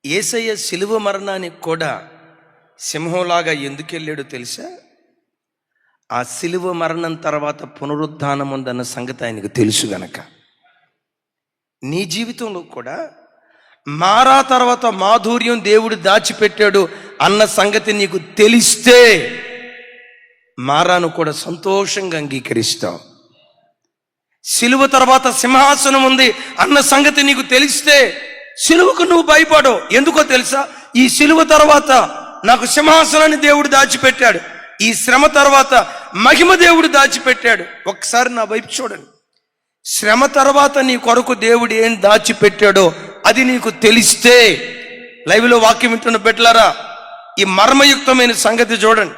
యేసయ్య శిలువ మరణానికి కూడా సింహంలాగా ఎందుకు వెళ్ళాడో తెలుసా? ఆ శిలువ మరణం తర్వాత పునరుద్ధానం ఉందన్న సంగతి ఆయనకు తెలుసు గనక. నీ జీవితంలో కూడా మారా తర్వాత మాధుర్యం దేవుడు దాచిపెట్టాడు అన్న సంగతి నీకు తెలిస్తే మారాను కూడా సంతోషంగా అంగీకరిస్తావు. శిలువ తర్వాత సింహాసనం ఉంది అన్న సంగతి నీకు తెలిస్తే శిలువకు నువ్వు భయపడవు. ఎందుకో తెలుసా? ఈ శిలువ తర్వాత నాకు సింహాసనాన్ని దేవుడు దాచిపెట్టాడు, ఈ శ్రమ తర్వాత మహిమ దేవుడు దాచిపెట్టాడు. ఒకసారి నా వైపు చూడండి. శ్రమ తర్వాత నీ కొరకు దేవుడు ఏం దాచిపెట్టాడో అది నీకు తెలిస్తే, లైవ్లో వాక్యం వింటున్న బిడ్డలారా, ఈ మర్మయుక్తమైన సంగతి చూడండి.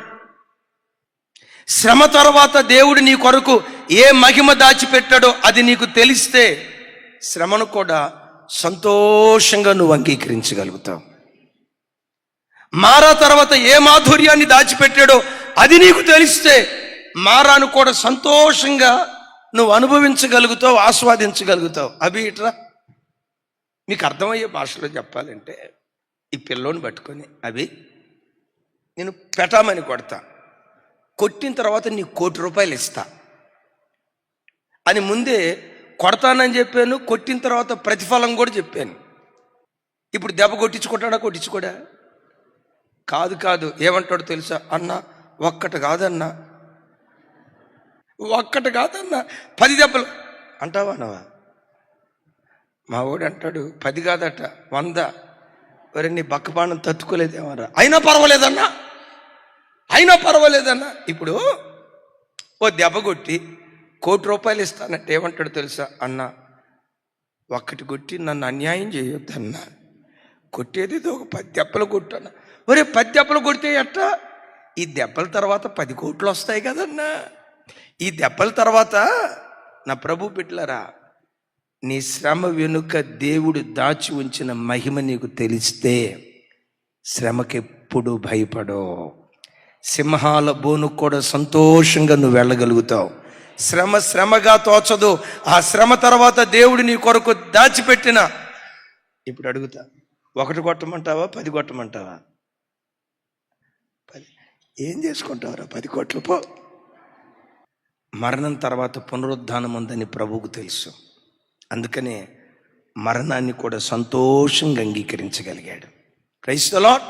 శ్రమ తర్వాత దేవుడు నీ కొరకు ఏ మహిమ దాచిపెట్టాడో అది నీకు తెలిస్తే శ్రమను కూడా సంతోషంగా నువ్వు అంగీకరించగలుగుతావు. మారా తర్వాత ఏ మాధుర్యాన్ని దాచిపెట్టాడో అది నీకు తెలిస్తే మారాను కూడా సంతోషంగా నువ్వు అనుభవించగలుగుతావు, ఆస్వాదించగలుగుతావు. అవి ఇట్రా మీకు అర్థమయ్యే భాషలో చెప్పాలంటే, ఈ పిల్లోని పట్టుకొని అవి నేను పెట్టామని కొడతా, కొట్టిన తర్వాత నీకు ₹1,00,00,000 ఇస్తా అని ముందే కొడతానని చెప్పాను. కొట్టిన తర్వాత ప్రతిఫలం కూడా చెప్పాను. ఇప్పుడు దెబ్బ కొట్టించుకుంటాడా? కొట్టించుకోడా? కాదు. ఏమంటాడు తెలుసా? అన్న ఒక్కటి కాదన్నా 10 దెబ్బలు అంటావా? నవా మా వాడు అంటాడు 10 కాదట 100. మరి నీ బక్కపానం తట్టుకోలేదేమరా? అయినా పర్వాలేదన్నా. ఇప్పుడు ఓ దెబ్బ కొట్టి ₹1,00,00,000 ఇస్తానంటే ఏమంటాడు తెలుసా? అన్న ఒక్కటి కొట్టి నన్ను అన్యాయం చేయొద్దన్నా, కొట్టేది ఒక 10 దెబ్బలు కొట్టన్నా. ఒరే 10 దెబ్బలు కొడితే ఎట్టా? ఈ దెబ్బల తర్వాత 10 కోట్లు వస్తాయి కదన్నా. ఈ దెబ్బల తర్వాత నా ప్రభు బిడ్డలారా, నీ శ్రమ వెనుక దేవుడు దాచి ఉంచిన మహిమ నీకు తెలిస్తే శ్రమకెప్పుడు భయపడో. సింహాల బోను కూడా సంతోషంగా నువ్వు వెళ్ళగలుగుతావు. శ్రమగా తోచదు. ఆ శ్రమ తర్వాత దేవుడు నీ కొరకు దాచిపెట్టిన, ఇప్పుడు అడుగుతా, 1 కొట్టమంటావా 10 కొట్టమంటావా? 10 ఏం చేసుకుంటావురా? 10 కోట్లు పో. మరణం తర్వాత పునరుద్ధానం ఉందని ప్రభువుకు తెలుసు. అందుకనే మరణాన్ని కూడా సంతోషంగా అంగీకరించగలిగాడు. Praise the lord.